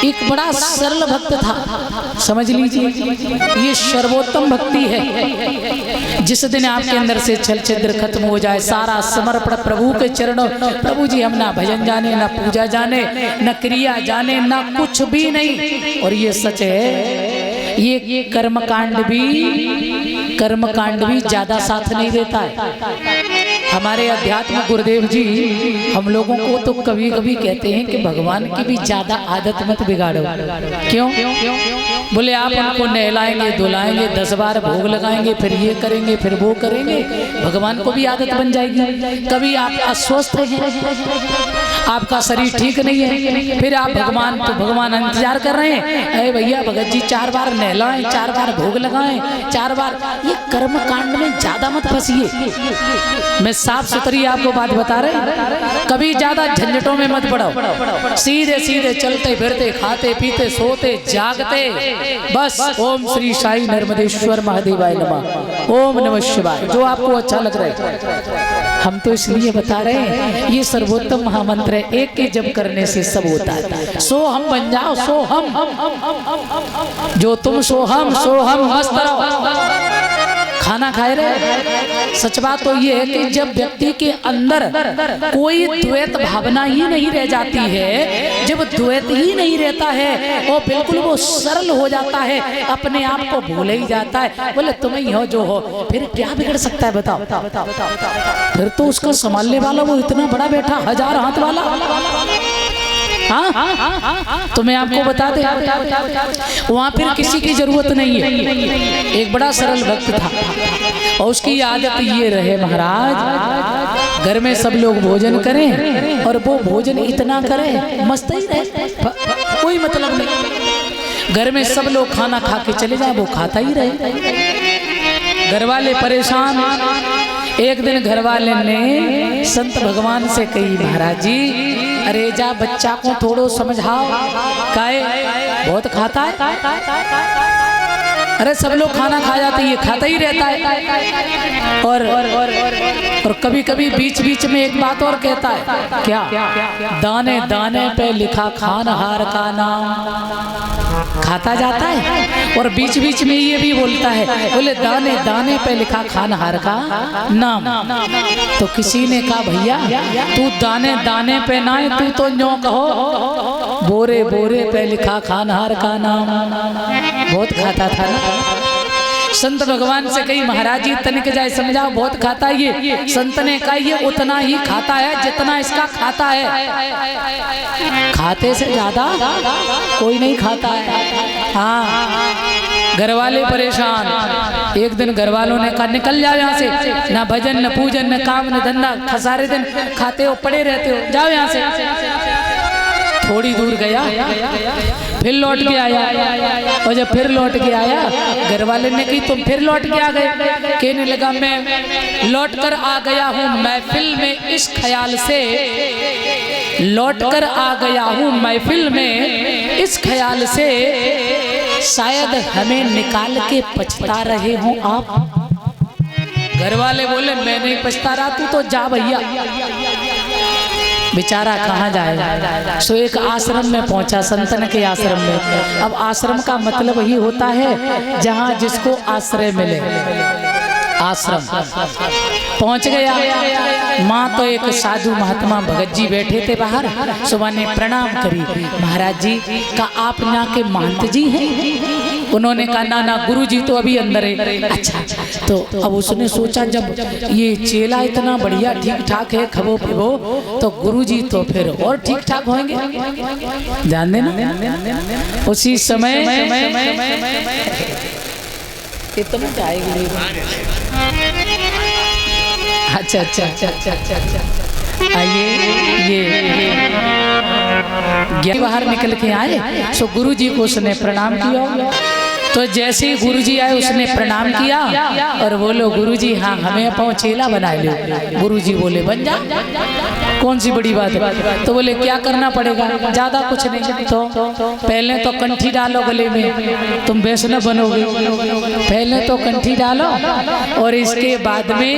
एक बड़ा सरल भक्त था, समझ लीजिए ये सर्वोत्तम भक्ति है। जिस दिन आपके अंदर से छल छिद्र खत्म हो जाए, सारा समर्पण प्रभु के चरणों, प्रभु जी हम ना भजन जाने, ना पूजा जाने, ना क्रिया जाने, ना कुछ भी नहीं। और ये सच है, ये कर्मकांड भी ज्यादा साथ नहीं देता है। हमारे अध्यात्म गुरुदेव जी हम लोगों को तो कभी कभी कहते हैं कि भगवान की भी ज्यादा आदत मत बिगाड़ो। क्यों? बोले आप उनको नहलाएंगे धुलाएंगे, 10 बार भोग लगाएंगे, फिर ये करेंगे फिर वो करेंगे, भगवान को भी आदत बन जाएगी। कभी आप अस्वस्थ हैं, आपका शरीर ठीक नहीं है, फिर आप भगवान इंतजार कर रहे हैं, अरे भैया भगत जी 4 बार नहलाएं, 4 बार भोग लगाएं, 4 बार। ये कर्म कांड में ज्यादा मत फंसिए। मैं साफ सुथरी आपको बात बता रहे, कभी ज्यादा झंझटों में मत पड़ो। सीधे सीधे चलते फिरते खाते पीते सोते जागते बस ओम श्री साई नर्मदेश्वर महादेवाय नमः, ओम नमः शिवाय, जो आपको अच्छा लग रहा है। हम तो इसलिए बता रहे हैं ये सर्वोत्तम महामंत्र है, एक के जप करने से सब होता है। सो हम बन जाओ, सो हम, जो तुम सो हम मस्त रहो। खाना खाए रहे। सच बात तो ये है कि जब व्यक्ति के अंदर कोई द्वैत भावना ही नहीं रह जाती है, जब द्वैत ही नहीं रहता है वो बिल्कुल वो सरल हो जाता है, अपने आप को भूल ही जाता है। बोले तुम ही हो जो हो, फिर क्या बिगड़ सकता है बताओ? फिर तो उसका संभालने वाला वो इतना बड़ा बैठा 1000 हाथ वाला। हाँ, तो मैं आपको बता दे वहां फिर किसी की जरूरत नहीं है। एक बड़ा सरल भक्त था और उसकी आदत ये रहे, महाराज घर में सब लोग भोजन करें और वो भोजन इतना करें मस्त ही रहे, कोई मतलब नहीं। घर में सब लोग खाना खा के चले जाए, वो खाता ही रहे। घर वाले परेशान। एक दिन घर वाले ने संत भगवान से कही, महाराज जी अरे जा बच्चा को थोड़ो समझाओ, काहे बहुत खाता है। अरे सब लोग खाना खा जाते, ये खाता ही रहता है। और कभी कभी बीच बीच में एक बात और कहता है, क्या? दाने दाने पे लिखा खानहार का नाम। खाता जाता है और बीच बीच में ये भी बोलता है, बोले दाने दाने पे लिखा खानहार का नाम। तो किसी ने कहा भैया तू दाने दाने पे ना, तू तो न्यों कहो बोरे बोरे पे लिखा खानहार का नाम। बहुत खाता था ना। संत भगवान से कही, महाराज जी तनिक जाए समझाओ, बहुत खाता है ये। संत ने कहा ये उतना ही खाता है जितना इसका खाता है, खाते से ज्यादा कोई नहीं खाता है। हाँ, घर वाले परेशान। एक दिन घर वालों ने कहा निकल जाओ यहाँ से, ना भजन न पूजन न काम न धंधा, सारे दिन खाते हो पड़े रहते हो, जाओ यहाँ से। थोड़ी दूर गया, फिर लौट के आया, और जब फिर लौट के आया घर वाले ने कही तुम फिर लौट के आ गए। कहने लगा मैं लौट कर आ गया हूँ महफिल में इस ख्याल से, लौट कर आ गया हूँ महफिल में इस ख्याल से शायद हमें निकाल के पछता रहे हो आप। घर वाले बोले मैं नहीं पछता रहा, तू तो जा भैया। बेचारा कहाँ जाएगा। सो एक आश्रम में पहुंचा, संतन के आश्रम में। अब आश्रम का मतलब ही होता है जहाँ जिसको आश्रय मिले। आश्रम पहुंच गया। माँ तो एक साधु महात्मा भगत जी बैठे थे बाहर। सुबह ने प्रणाम करी, महाराज जी का आप यहाँ के महंत जी हैं? उन्होंने कहा ना ना गुरु जी तो अभी अंदर है। अच्छा, तो अब उसने सोचा जब ये चेला इतना बढ़िया ठीक ठाक है खबो पिबो, तो गुरु जी तो फिर और ठीक ठाक होंगे, ध्यान देना। उसी समय इतना जाएगी। अच्छा अच्छा अच्छा अच्छा अच्छा, आइए ये बाहर निकल के आए। सो गुरु जी को उसने प्रणाम किया। तो जैसे ही गुरुजी आए उसने प्रणाम किया और बोलो गुरुजी हाँ हमें पाँव चेला बना लो। गुरुजी बोले बन जा, कौन सी बड़ी बात है। तो बोले क्या करना पड़ेगा, ज्यादा कुछ नहीं, तो पहले तो कंठी डालो गले में, तुम वैष्णव बनोगे। पहले तो कंठी डालो और इसके बाद में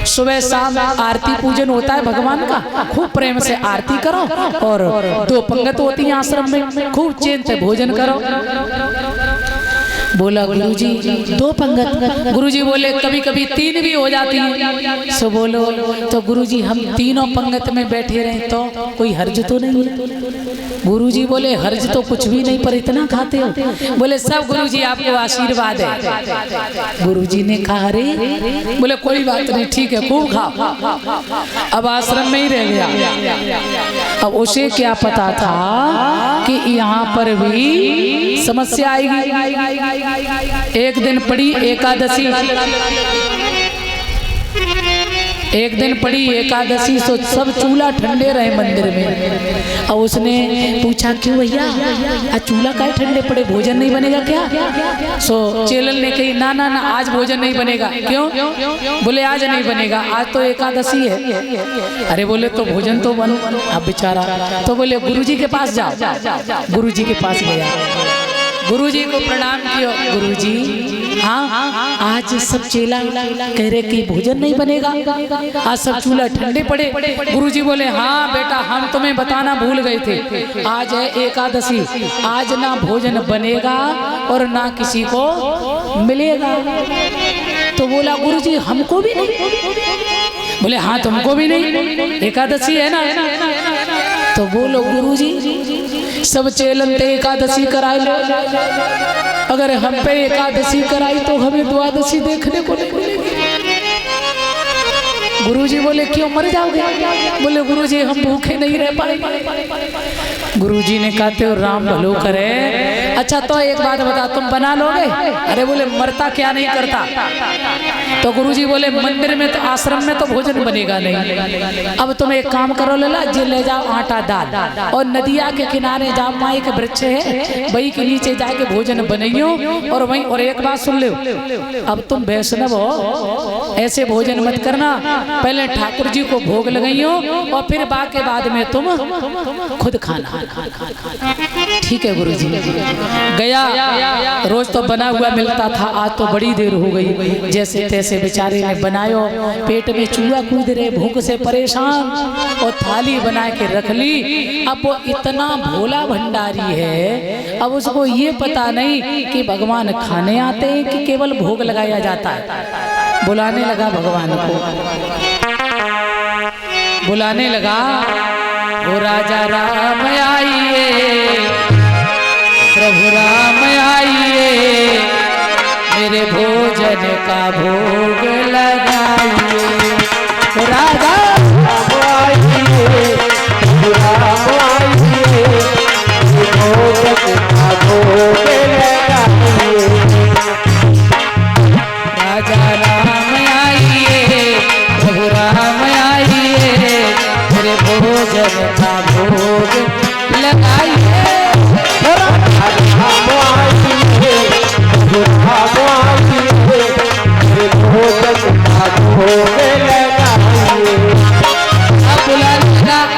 सुबह शाम आरती पूजन होता है भगवान का, खूब प्रेम से आरती करो और 2 पंगत होती है आश्रम में, खूब चैन से भोजन करो। बोला गुरुजी 2 पंगत? गुरुजी बोले कभी कभी 3 भी हो जाती है। सो बोलो तो गुरुजी हम तीनों पंगत में बैठे रहे तो कोई हर्ज तो नहीं है? गुरुजी बोले हर्ज तो कुछ भी नहीं, पर इतना खाते हो। बोले सब गुरुजी आपको आशीर्वाद है। गुरुजी ने कहा अरे, बोले कोई बात नहीं, ठीक है खूब खाओ। अब आश्रम में ही रह गया। अब उसे क्या पता था कि यहाँ पर भी समस्या आएगी। एक दिन पड़ी एकादशी, एक दिन पड़ी एकादशी, तो सब चूल्हा ठंडे रहे मंदिर में। और उसने पूछा क्यों भैया आज चूल्हा काहे ठंडे पड़े, भोजन नहीं बनेगा क्या? सो चेलन ने कही ना ना ना आज भोजन नहीं बनेगा। क्यों? बोले आज नहीं बनेगा, आज तो एकादशी है। अरे बोले तो भोजन तो बन। अब बेचारा तो बोले गुरुजी के पास जाओ। गुरुजी के पास गया, गुरुजी को प्रणाम किया। गुरुजी हाँ आज सब चेला कह रहे कि भोजन नहीं बनेगा, आज सब चूल्हा ठंडे पड़े। गुरुजी बोले हाँ बेटा हम तुम्हें बताना भूल गए थे, आज है एकादशी, आज ना भोजन बनेगा और ना किसी को मिलेगा। तो बोला गुरुजी हमको भी नहीं? बोले हाँ तुमको भी नहीं, एकादशी है ना। तो बोलो गुरुजी सब चेलन ते एकादशी कराई लो, अगर हम पे एकादशी कराई तो हमें द्वादशी देखने को नहीं मिलेगी। गुरुजी बोले क्यों मर जाओगे? बोले गुरुजी हम भूखे नहीं रह पाएंगे। गुरुजी ने कहते हो राम भलो करे। अच्छा तो एक बात बता तुम बना लोगे? अरे बोले मरता क्या नहीं करता। तो गुरुजी बोले मंदिर में तो आश्रम में तो भोजन बनेगा नहीं, अब तुम एक काम करो लला जी ले जाओ आटा दाल और नदिया के किनारे जाओ, माई के वृक्ष है वही के नीचे जाके भोजन बनाइयो और वहीं। और एक बात सुन लो, अब तुम वैष्णव हो ऐसे भोजन मत करना, पहले ठाकुर जी को भोग लगाइयो और फिर बाकी बाद में तुम खुद खाना। ठीक है गुरुजी। गया, रोज तो बना हुआ मिलता था, आज तो बड़ी देर हो गई। जैसे तैसे बेचारे ने बनायो, पेट में चूहा कूद रहे, भूख से परेशान, और थाली बना के रख ली। अब वो इतना भोला भंडारी है, अब उसको ये पता नहीं कि भगवान खाने आते हैं कि केवल भोग लगाया जाता है। बुलाने लगा भगवान को, बुलाने लगा ओ राजा राम आइए, प्रभु राम आइए, मेरे भोजन का भोग लगाइए। राजा राम आइए, प्रभु राम आइए, मेरे भोजन का भोग लगाइए। राजा राम आइए, प्रभु राम आइए, मेरे भोजन का भोग लगाइए।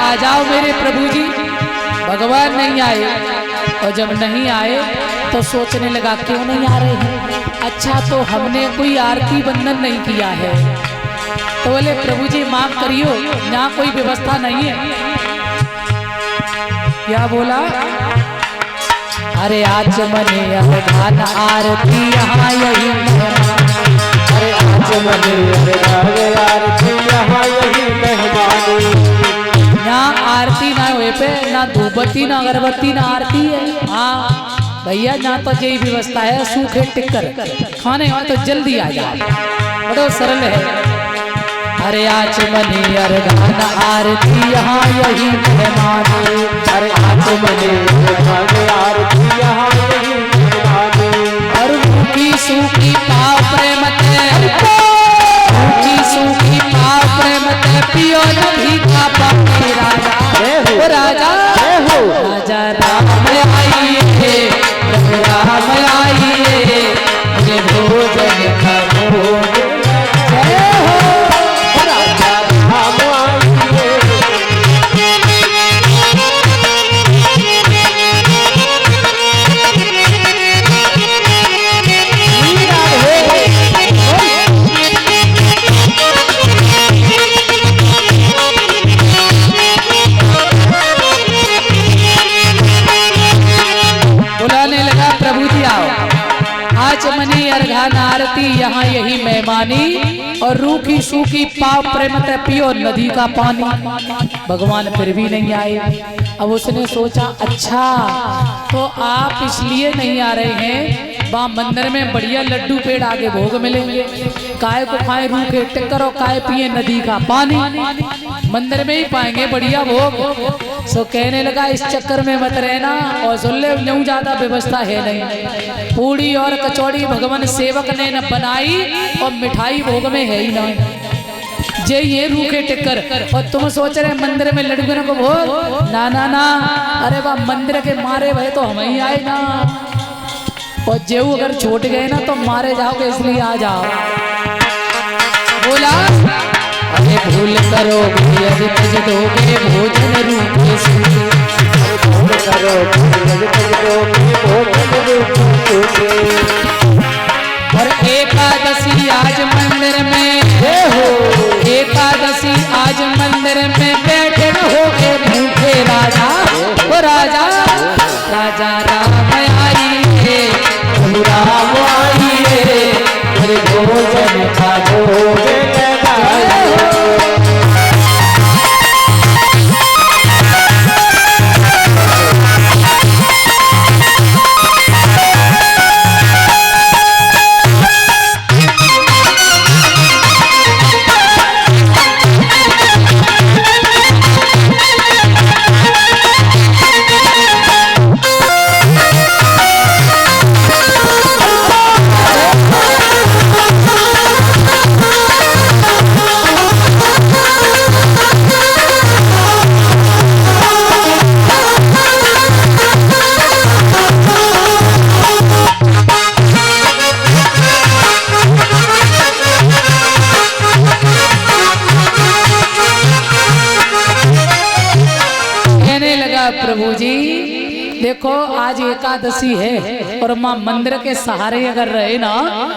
आ जाओ मेरे प्रभु जी। भगवान नहीं आए, और जब नहीं आए तो सोचने लगा क्यों नहीं आ रहे हैं। अच्छा तो हमने कोई आरती बंधन नहीं किया है। तो बोले प्रभु जी माफ करियो, यहाँ कोई व्यवस्था नहीं है। क्या बोला? अरे आज मने अवधान आरती यहाँ यही मेहमान। अरे आज मने अवधान आरती यहाँ यही मेहमान। यहाँ आरती ना हुए पे ना धूपबत्ती ना अगरबत्ती ना आरती है। हाँ भैया यहाँ तो यही व्यवस्था है, सूखे टिक्कर खाने वाले तो जल्दी आ जाए, बड़ा सरल है। अरे आज मने अरगान आरती यहाँ यही मेहमान। अरे आज मने अरगान आरती यहाँ यही मेहमान। और भूखी सूखी पाव प्रेम ते, भूखी सूखी पाव प्रेम ते पियो नहीं खा पाते। राजा राजा राजा राम आइए, प्रभु राम आइए, मुझे भोजन का भोग। मानी और रूखी सूखी पाप प्रेम ते पियो नदी का पानी। भगवान फिर भी नहीं आए। अब उसने सोचा अच्छा तो आप इसलिए नहीं आ रहे हैं, वहाँ मंदिर में बढ़िया लड्डू पेड़ आगे भोग मिलेंगे, काय को खाए रूखे टिक्कर और काय पिए नदी का पानी, मंदिर में ही पाएंगे बढ़िया भोग। सो कहने लगा इस चक्कर में मत रहना और सुन ले यूं ज्यादा व्यवस्था है नहीं, पूड़ी और कचौड़ी भगवान सेवक ने न बनाई और मिठाई भोग में है ही नहीं, जे ये रूखे टिक्कर। और तुम सोच रहे मंदिर में लड्डू को भोग, ना ना ना, अरे वाह मंदिर के मारे भय तो हम ही आए ना, और जेऊ अगर छूट गए ना तो मारे जाओगे, इसलिए आ जाओ। बोला अरे भूल करोगे यदि तज दोगे भोजन रूखे सूखे, भूल करोगे यदि तज दोगे भोजन रूखे सूखे। और एकादशी आज मंदिर में हो, एकादशी आज मंदिर में बैठे रहोगे भूखे राजा, ओ राजा राजा राम आइए, राम आइए, भोजन का भोग प्रभु जी देखो आज एकादशी है और माँ मंदिर के सहारे अगर रहे ना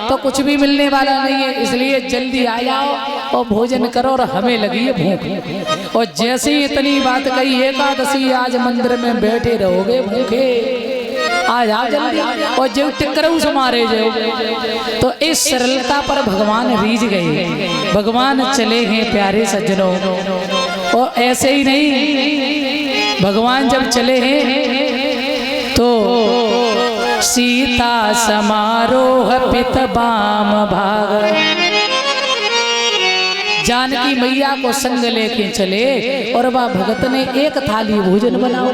तो कुछ भी मिलने वाला नहीं है, इसलिए जल्दी आ जाओ और भोजन करो और हमें लगी है भूख। और जैसे ही इतनी बात कही एकादशी आज मंदिर में बैठे रहोगे भूखे, आ जाओ जल्दी, और जो टिकरू से मारे जो। तो इस सरलता पर भगवान रीझ गए, भगवान चले हैं प्यारे सज्जनों। और ऐसे ही नहीं, भगवान जब चले हैं तो सीता समारोह पित बाम भाग, जानकी मैया को संग लेके चले और वह भगत ने एक थाली भोजन बनाओ।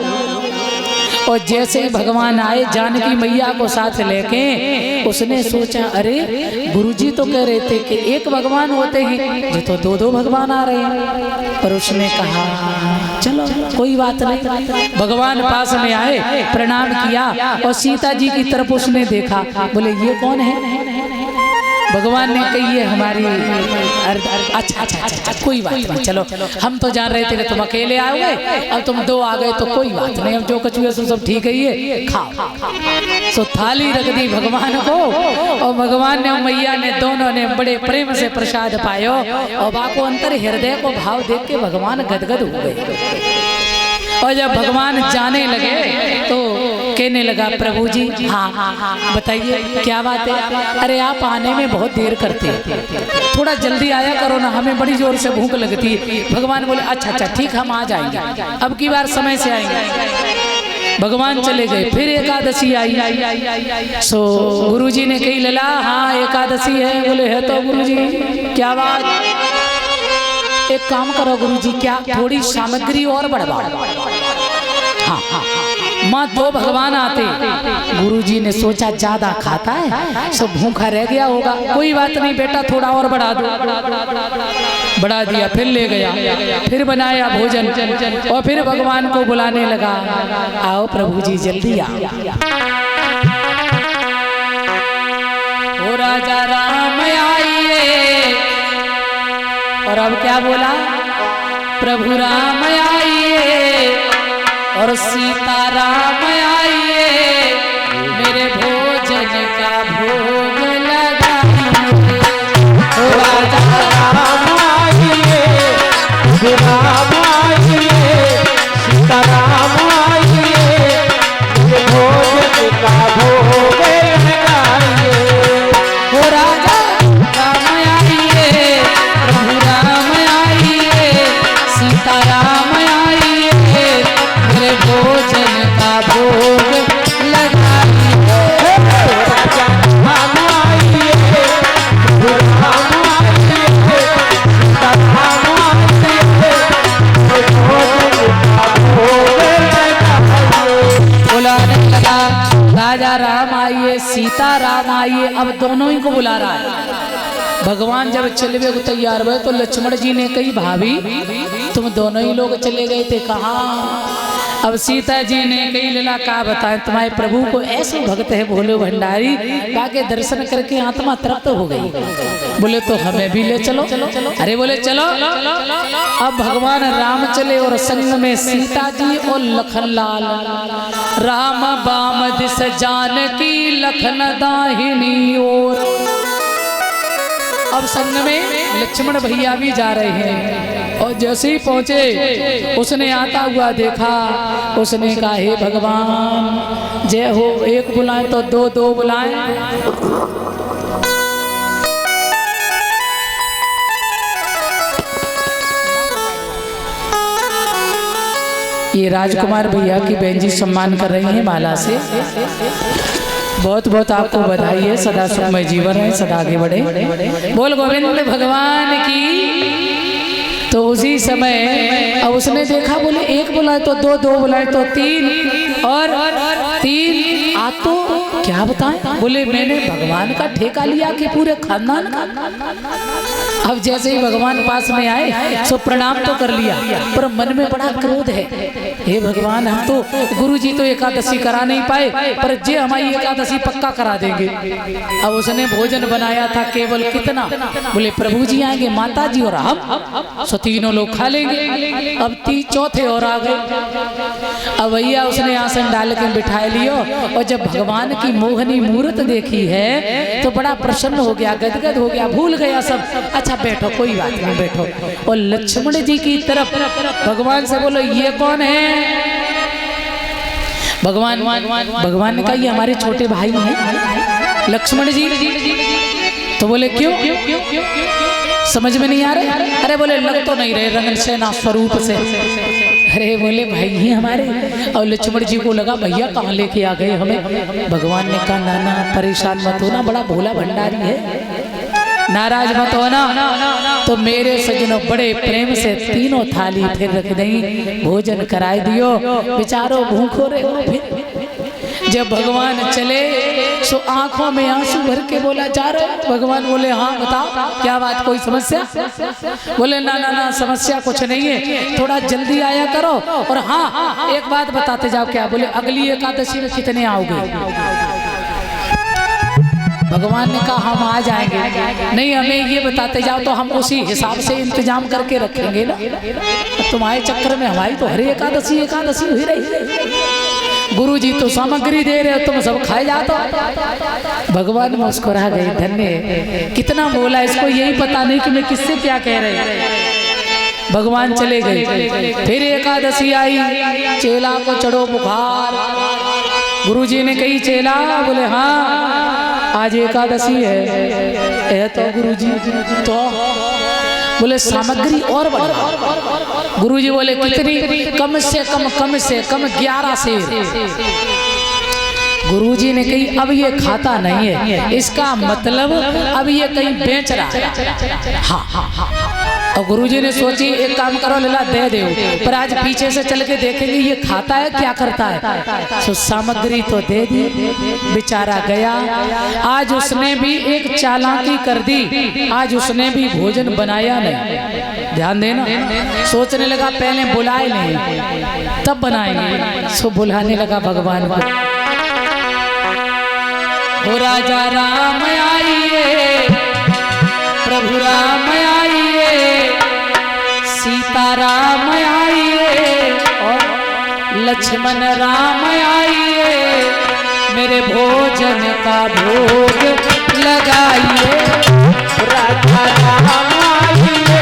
और जैसे ही भगवान आए जानकी मैया को साथ लेके, उसने सोचा अरे गुरुजी तो कह रहे थे कि एक भगवान होते हैं, जो तो दो दो भगवान आ रहे हैं। पर उसने कहा चलो कोई बात नहीं। भगवान पास में आए, प्रणाम किया और सीता जी की तरफ उसने देखा, बोले ये कौन है? भगवान ने कही ये हमारी अच्छा अच्छा अच्छा कोई बात नहीं, चलो हम तो जान रहे थे कि तुम अकेले आओगे, अब तुम दो आ गए तो कोई बात नहीं, अब जो कुछ हुआ सब ठीक है, ये खाओ। सो थाली रख दी भगवान को और भगवान ने मैया ने दोनों ने बड़े प्रेम से प्रसाद पायो। और बाको अंतर हृदय को भाव देख के भगवान गदगद हो गए। और जब भगवान जाने लगे तो कहने लगा प्रभु जी हाँ बताइए क्या बात है? अरे आप आने में बहुत देर करते हैं, थोड़ा जल्दी आया करो ना, हमें बड़ी जोर से भूख लगती है। भगवान बोले अच्छा अच्छा ठीक हम आ जाएंगे, अब की बार समय से आएंगे। भगवान चले गए। फिर एकादशी आई। सो गुरुजी ने कही लला हाँ एकादशी है। बोले है तो गुरुजी क्या बात? एक काम करो गुरुजी, क्या थोड़ी सामग्री और बढ़ाओ। हाँ हाँ माँ दो भगवान आते। गुरुजी ने सोचा ज्यादा खाता है सब भूखा रह गया होगा, कोई बात नहीं बेटा थोड़ा और बढ़ा दो। बढ़ा दिया, फिर ले गया, फिर बनाया भोजन और फिर भगवान को बुलाने लगा, आओ प्रभु जी जल्दी आओ। ओ राजा राम आइए। और अब क्या बोला? प्रभु राम आइए और सीता राम आइए, मेरे भोजन का भोग लगाइए। ओ राजा राम आइए, राम आइए, सीता राम आइए, मेरे भोजन का भोग लगाइए। ओ राजा राम राजा राम आइए, सीता राम आइए, अब दोनों ही को बुला रहा है। भगवान जब चलवे को तैयार हुए तो लक्ष्मण जी ने कही भाभी तुम दोनों ही लोग चले गए थे कहाँ? अब सीता जी ने कही लीला का बताएं, तुम्हारे प्रभु को ऐसे भक्त है भोले भंडारी, ताकि दर्शन करके आत्मा तृप्त हो गई। बोले तो हमें भी ले चलो। अरे बोले चलो। अब भगवान राम चले और संग में सीता जी और लखन लाल। राम बाम दिस जानकी लखन दाहिनी ओर। अब संग में लक्ष्मण भैया भी जा रहे हैं और जैसे ही पहुंचे उसने आता हुआ देखा, उसने कहा हे भगवान जय हो, एक बुलाए तो दो, दो बुलाए। ये राजकुमार भैया की बहन जी सम्मान कर रही हैं माला से। बहुत बहुत आपको बधाई है, सदा सुखमय जीवन है, सदा आगे बढ़े। बोल गोविंद भगवान की। तो उसी समय अब उसने देखा, बोले एक बुलाए तो दो, दो बुलाए तो तीन, और तीन आ तो क्या बताएं? बोले मैंने भगवान का ठेका लिया कि पूरे खानदान का। अब जैसे ही भगवान पास में आए सो प्रणाम तो कर लिया, पर मन में बड़ा क्रोध है। हे भगवान हम तो गुरु जी तो एकादशी करा नहीं पाए, पर जे हमारी एकादशी पक्का करा देंगे। अब उसने भोजन बनाया था केवल कितना? बोले प्रभु जी आएंगे, माता जी और हम, सो तीनों लोग खा लेंगे। अब चौथे और आ गए। अब भैया उसने आसन डाल के बिठा लियो, और जब भगवान की मोहनी मूर्त देखी है तो बड़ा प्रसन्न हो गया, गदगद हो गया, भूल गया सब। अच्छा बैठो, कोई बात नहीं, बैठो। और लक्ष्मण जी की तरफ भगवान से बोलो ये कौन है? भगवान ने कहा ये हमारे छोटे भाई हैं लक्ष्मण जी। तो बोले क्यों? समझ में नहीं आ रहे? अरे बोले लग तो नहीं रहे रंग सेना स्वरूप से। अरे बोले भाई ही हमारे। और लक्ष्मण जी को लगा भैया कहाँ लेके आ गए हमें। भगवान ने कहा नाना परेशान मत होना, बड़ा भोला भंडारी है, नाराज मत होना। तो मेरे सजनों बड़े प्रेम से तीनों थाली फिर रख दें, भोजन कराए दियो, बेचारो भूखो रहे। फिर जब भगवान चले सो आंखों में आंसू भर के बोला जा रहे। भगवान बोले हाँ बताओ क्या बात, कोई समस्या? बोले ना ना ना समस्या कुछ नहीं है, थोड़ा जल्दी आया करो। और हाँ एक बात बताते जाओ। क्या? बोले अगली एकादशी में कितने आओगे? भगवान ने कहा हम आ जाएंगे। नहीं हमें ये बताते जाओ तो हम उसी हिसाब से इंतजाम करके रखेंगे ना। तुम्हारे चक्कर में हमारी तो हर एकादशी हुई रही। गुरु जी तो सामग्री दे रहे हो, तुम सब खाए जाते हो। भगवान मुस्कुरा गए, धन्य कितना बोला, इसको यही पता नहीं कि मैं किससे क्या कह रहे। भगवान चले गए। फिर एकादशी आई, चेला को चढ़ो बुखार। गुरु जी ने कही चेला? बोले हाँ आज एकादशी है। तो गुरु जी तो बोले सामग्री और बढ़ा। गुरु जी बोले कितनी? कम से कम 11 शेर। गुरु जी ने कही अब ये खाता नहीं है, इसका मतलब अब ये कहीं बेच रहा है। हाँ। और गुरुजी ने सोची एक काम करो लीला दे दो, पर आज पीछे से चल के देखेंगे ये खाता है क्या करता है। तो सामग्री तो दे दी, बेचारा गया। आज उसने भी एक चालाकी कर दी, आज उसने भी भोजन बनाया नहीं। ध्यान देना, सोचने लगा पहले बुलाए नहीं तब बनाएंगे। सो बुलाने लगा भगवान को। हो राजा राम आइए, प्रभु राम आइए, सीता राम आइए और लक्ष्मण राम आइए, मेरे भोजन का भोग लगाइए। राजा राम आइए,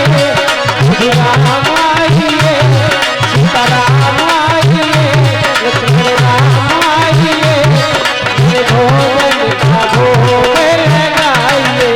प्रभु राम आइए, सीता राम आइए, लक्ष्मण राम आइए, मेरे भोजन का भोग लगाइए।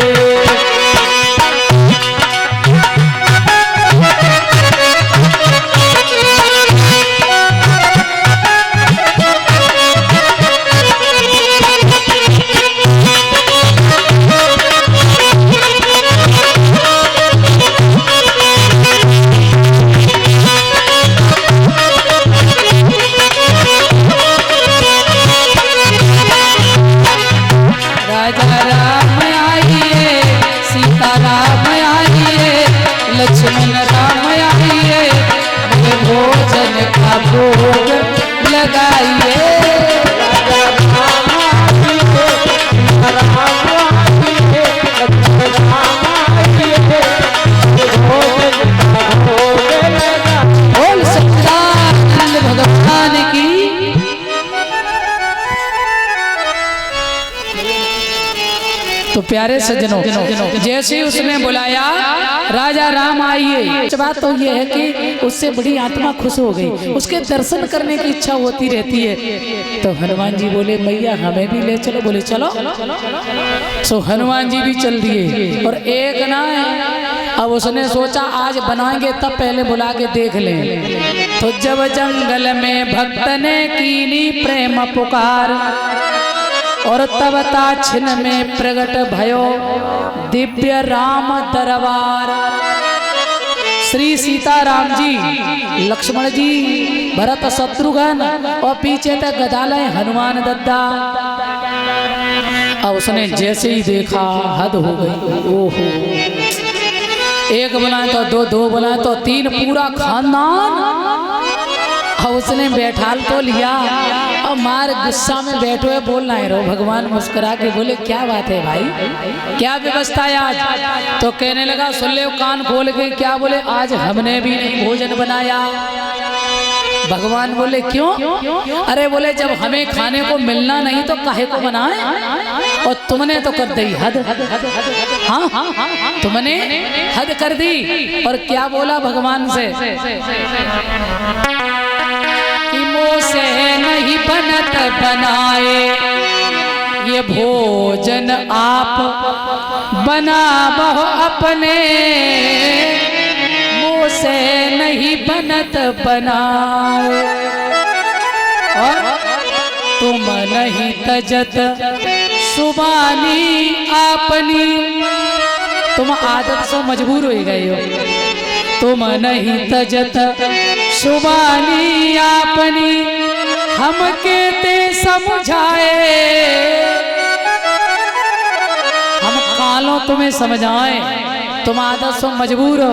तो प्यारे सज्जनों, जैसे ही उसने बुलाया राजा राम आइए, बात तो ये है कि उससे बड़ी आत्मा खुश हो गई, उसके दर्शन करने की इच्छा होती रहती है। तो हनुमान जी बोले मैया हमें भी ले चलो। बोले चलो। सो हनुमान जी भी चल दिए। और एक ना अब उसने सोचा आज बनाएंगे तब पहले बुला के देख लें। तो जब जंगल में भक्त ने कीनी प्रेम पुकार, और तब ताछिन में प्रगट भयो दिव्य राम दरबार। श्री सीताराम जी, लक्ष्मण जी, भरत शत्रुघ्न और पीछे तक गदालय हनुमान दद्दा। अब उसने जैसे ही देखा हद हो गई। ओहो, एक बनाए तो दो, दो बनाए तो तीन, पूरा खानदान। अब उसने बैठाल तो लिया। अब मार गुस्सा में बैठो है, बोलना है रो। भगवान मुस्कुरा के बोले क्या बात है भाई, क्या व्यवस्था है आज? तो कहने लगा सुन ले कान खोल के। क्या बोले? आज हमने भी नहीं भोजन बनाया। भगवान बोले क्यों? अरे बोले जब हमें खाने को मिलना नहीं तो काहे को बनाए? और तुमने तो कर दी हद। हाँ, तुमने हद कर दी। और क्या बोला भगवान से कि मुझसे नहीं बनत बनाए ये भोजन, आप बनावो अपने। मुझसे नहीं बनत बनाए, और तुम नहीं तजत सुबानी अपनी। तुम आदत से मजबूर हो गए हो। तुम नहीं तजत सुबानी अपनी, हम कहते समझाए। हम कालों तुम्हें समझाएं, तुम आदत से मजबूर हो।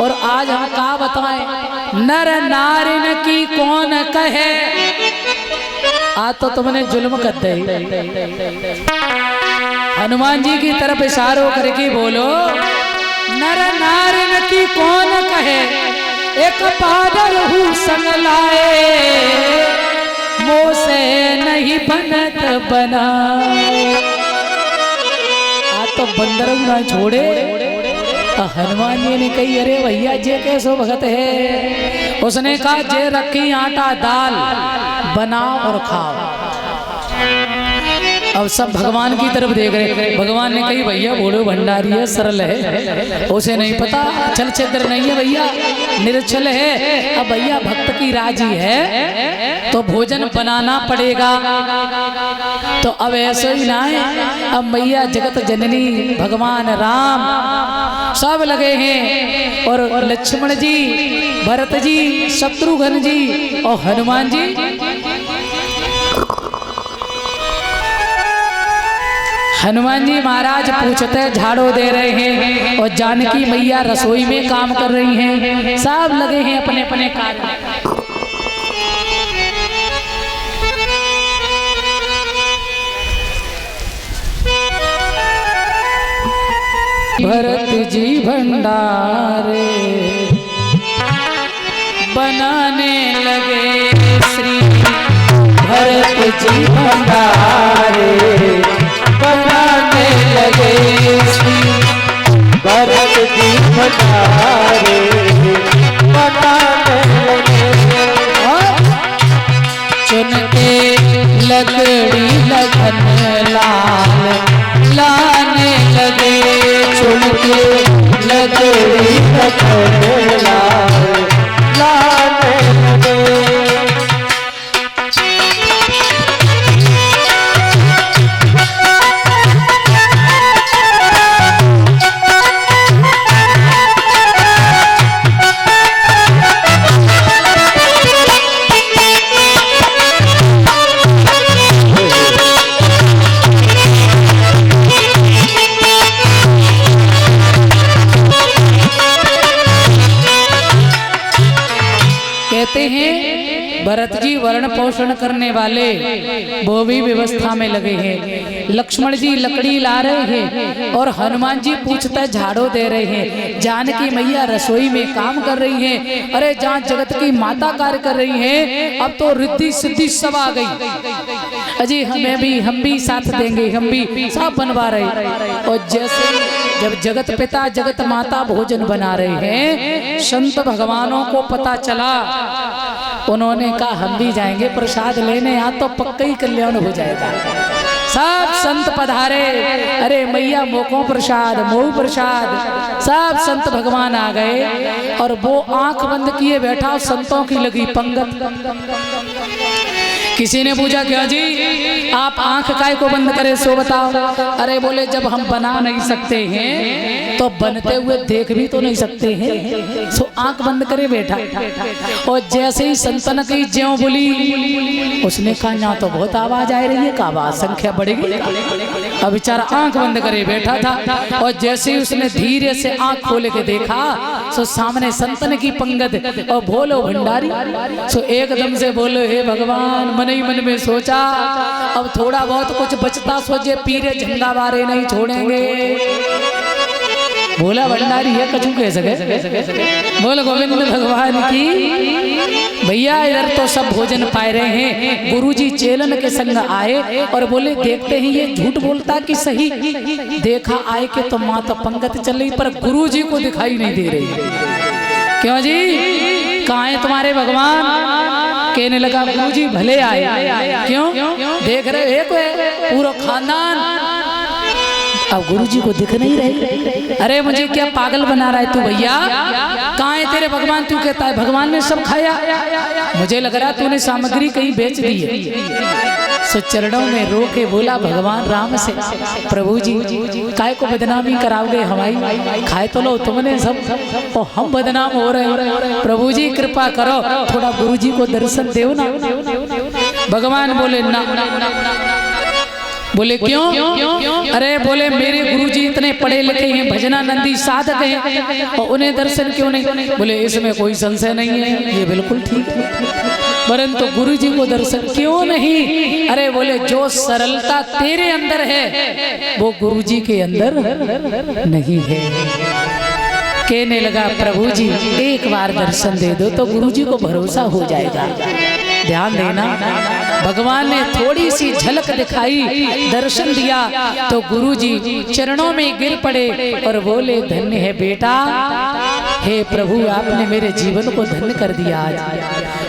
और आज हम क्या बताएं, नर नारिन की कौन कहे। आज तो तुमने जुल्म कर दे। हनुमान जी की तरफ इशारों करके बोलो, नर नारिन की कौन कहे, एक पागल हूँ संग लाए। मुझसे नहीं बनत बनाए। आज तो बंदर ना छोड़े। हनुमान जी ने कही अरे भैया जे कैसो भगत है। उसने कहा जे रखी आटा दाल बनाओ और खाओ। अब सब भगवान की तरफ देख रहे। भगवान ने कही भैया बोलो भंडारी है, सरल है, उसे नहीं पता, छल छिद्र नहीं है भैया, निरक्षल है। अब भैया भक्त की राजी है तो भोजन बनाना पड़ेगा। तो अब ऐसे ही ना है। अब मैया जगत जननी भगवान राम सब लगे हैं, और लक्ष्मण जी, भरत जी, शत्रुघ्न जी और हनुमान जी। हनुमान जी महाराज पूछते झाड़ू दे रहे हैं, और जानकी मैया रसोई में काम कर रही हैं। सब लगे हैं अपने अपने कार्य में। भरत जी भंडारे बनाने लगे श्री। भरत जी भंडारे बनाने लगे श्री। भरत जी भंडारे बनाने लगे। चुन के लकड़ी लगन लाल लाने लगे। चुन के लकड़ी लगन लाल लाने लगे। भरत जी वर्ण पोषण करने वाले वो भी व्यवस्था में लगे हैं, लक्ष्मण जी लकड़ी ला रहे हैं और हनुमान जी पूछता झाड़ू दे रहे हैं, जानकी मैया रसोई में काम कर रही हैं। अरे जहाँ जगत की माता कार्य कर रही हैं, अब तो रिद्धि सिद्धि सब आ गई। अजी हम भी साथ देंगे, हम भी सब बनवा रहे। और जैसे जब जगत पिता जगत माता भोजन बना रहे हैं, संत भगवानों को पता चला, उन्होंने कहा हम भी जाएंगे प्रसाद लेने, यहाँ तो पक्का ही कल्याण हो जाएगा। सब संत पधारे, अरे मैया मोको प्रसाद मोह प्रसाद, सब संत भगवान आ गए और वो आंख बंद किए बैठा, संतों की लगी पंगत। किसी ने पूछा क्या जी आप आंख काय को बंद करे सो बताओ। अरे बोले जब हम बना नहीं सकते हैं तो बनते हुए देख भी तो नहीं सकते हैं, सो आंख बंद करे बैठा। और जैसे ही संतन की ज्यों बोली, उसने कहा यहाँ तो बहुत आवाज आ रही है, का आवाज संख्या बढ़ेगी। अब बेचारा आंख बंद करे बैठा था और जैसे ही उसने धीरे से आंख खोले के देखा, सो सामने संतन की पंगत और बोलो भंडारी। सो एकदम से बोलो हे भगवान, मन ही मन में सोचा अब थोड़ा बहुत कुछ बचता, सोचे पीरे झंडा वारे नहीं छोड़ेंगे। बोला भंडारी है कछु कह सके, बोल गोविंद भगवान की। भैया इधर तो सब भोजन पाए रहे हैं, गुरुजी चेलन के संग आए और बोले देखते हैं ये झूठ बोलता कि सही। देखा आए के तो माता पंगत चल रही पर गुरुजी को दिखाई नहीं दे रही। क्यों जी कहाँ है तुम्हारे भगवान? कहने लगा गुरुजी भले आए। क्यों देख रहे एक पूरा खानदान, अब गुरुजी को दिख नहीं रहे। अरे मुझे क्या पागल बना रहा है तू भैया? कहाँ है तेरे भगवान? तू कहता है भगवान ने सब खाया, मुझे लग रहा तूने सामग्री कहीं बेच दी है। सो चरणों में रो के बोला भगवान राम से, प्रभु जी काय को बदनामी कराओगे हमारी? खाए तो लो तुमने सब और हम बदनाम हो रहे। प्रभु जी कृपा करो, थोड़ा गुरु जी को दर्शन दो ना। भगवान बोले ना। बोले क्यों? अरे बोले मेरे गुरुजी इतने पढ़े लिखे हैं, भजनानंदी साधक हैं और उन्हें दर्शन क्यों नहीं? बोले इसमें कोई संशय नहीं है, ये बिल्कुल ठीक है, परंतु गुरुजी को दर्शन क्यों नहीं? अरे बोले जो सरलता तेरे अंदर है वो गुरुजी के अंदर नहीं है। कहने लगा प्रभु जी एक बार दर्शन दे दो तो गुरुजी को भरोसा हो जाएगा। ध्यान देना, भगवान ने थोड़ी सी झलक दिखाई, दर्शन दिया तो गुरुजी चरणों में गिर पड़े और बोले धन्य है बेटा, हे प्रभु आपने मेरे जीवन को धन्य कर दिया आज।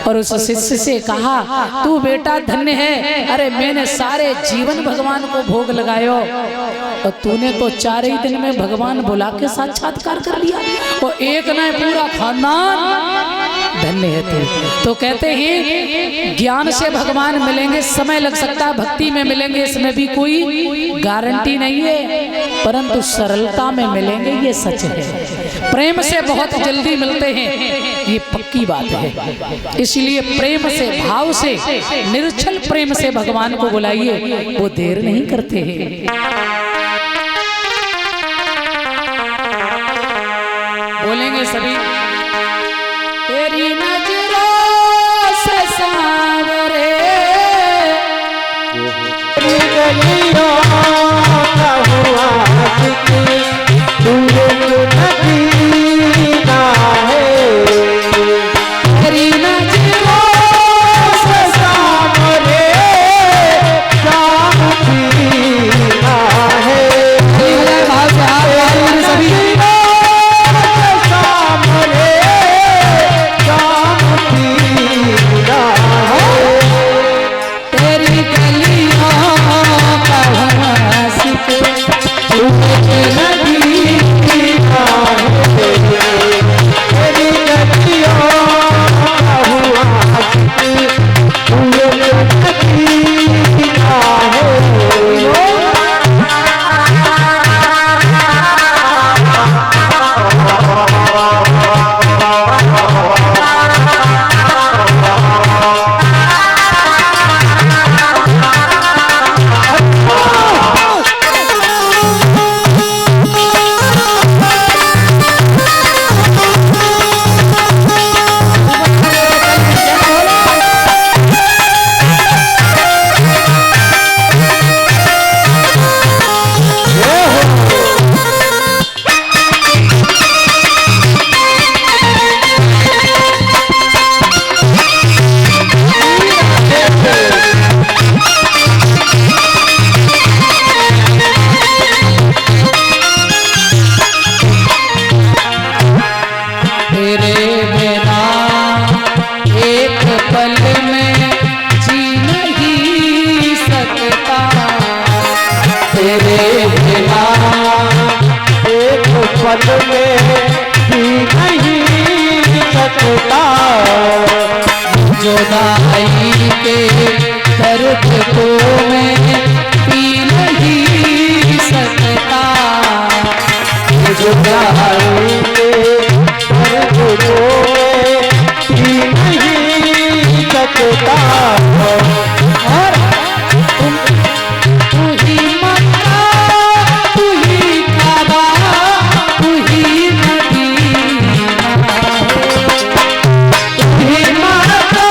और उस शिष्य से कहा तू बेटा धन्य है, अरे मैंने सारे जीवन भगवान को भोग लगायो और तूने तो 4 ही दिन में भगवान बुला के साक्षात्कार कर लिया और एक न पूरा खानदान। धन्य है तू। तो कहते हैं ज्ञान से भगवान मिलेंगे, समय लग सकता है, भक्ति में मिलेंगे इसमें भी कोई गारंटी नहीं है, परंतु सरलता में मिलेंगे ये सच है। प्रेम से बहुत जल्दी मिलते हैं ये पक्की बात है। इसलिए प्रेम से भाव से निर्छल प्रेम से भगवान को बुलाइए, वो देर नहीं करते हैं। बोलेंगे सभी तेरी नजरों से सावरे गलियों का हुआ तूने नगीना है। तेरी नजरों से सावरे काम जीना है। सभी तेरी गलियों का पद में भी नहीं सकता, जुदाई के दर्द को मैं पी नहीं सकता, जुदाई के दर्द को मैं पी नहीं सकता। और तू ही मक्का, तू ही काबा, तू ही मदीना, तू ही मक्का,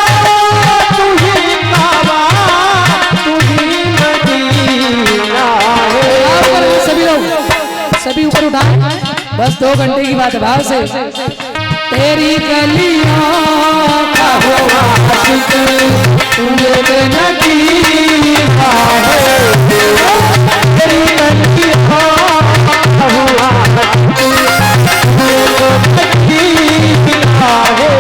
तू ही काबा, तू ही मदीना है। सभी लोग सभी ऊपर उठा, बस 2 घंटे की बात है। भाव से तेरी गलियों का हुआ आशिक तुझे नदीना है, तेरी गलियों का हुआ आशिक तुझे नदीना है।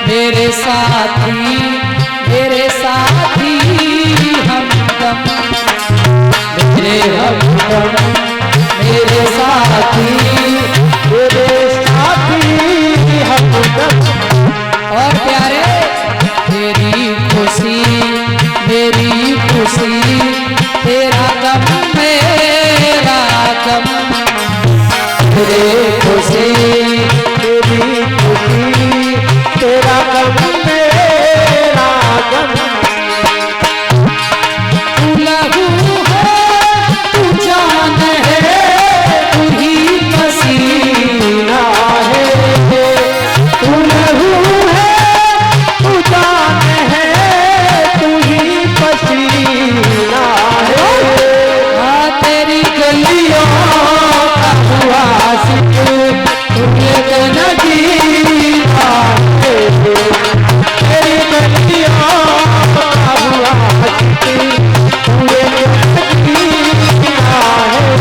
मेरे साथी, मेरे साथी हमदम, मेरे हमदम, मेरे साथी, मेरे साथी हमदम। और प्यारे तेरी खुशी, मेरी खुशी, तेरा गम मेरा गम, तेरे खुशी मेरी खुशी, तेरा गम मेरा गम। तू लहू है, तू जान है, तू ही पसीना है, तू लहू है, तू जान है, तू ही पसीना है। तेरी गलियों का हुआ आशिक तुझे नदीना है, तेरी गलियों का हुआ आशिक तुझे नदीना है।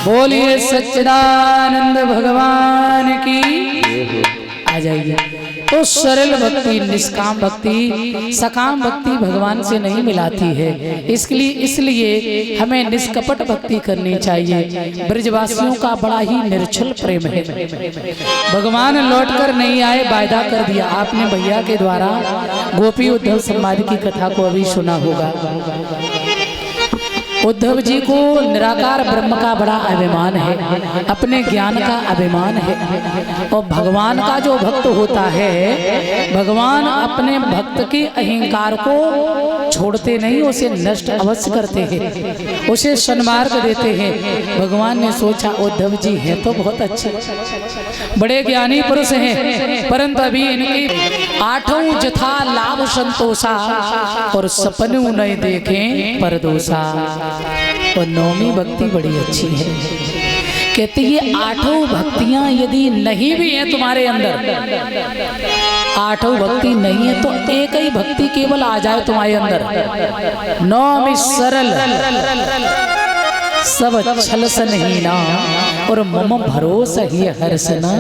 बोलिए सच्चिदानंद भगवान की। आ जाइए। तो सरल भक्ति, निष्काम भक्ति, सकाम भक्ति भगवान से नहीं मिलाती है। इसलिए हमें निष्कपट भक्ति करनी चाहिए। ब्रजवासियों का बड़ा ही निर्छल प्रेम है। भगवान लौटकर नहीं आए, वायदा कर दिया। आपने भैया के द्वारा गोपी उद्धव संवाद की कथा को अभी सुना होगा। उद्धव जी को निराकार ब्रह्म का बड़ा अभिमान है, अपने ज्ञान का अभिमान है। और भगवान का जो भक्त होता है, भगवान अपने भक्त के अहंकार को छोड़ते नहीं, उसे नष्ट अवश्य करते हैं, उसे सन्मार्ग देते हैं। भगवान ने सोचा उद्धव जी हैं तो बहुत अच्छे, बड़े ज्ञानी पुरुष हैं, परंतु अभी इनकी आठों जथा लाभ संतोषा और सपनों नहीं देखें परदोषा। और नौमी भक्ति बड़ी अच्छी है कहते ये आठों भक्तियां यदि नहीं भी हैं तुम्हारे अंदर, आठों भक्ति नहीं है तो एक ही भक्ति केवल आ जाए तुम्हारे अंदर। नौमी सरल सब छल सन ही ना और मम भरोसा ही हर्ष ना।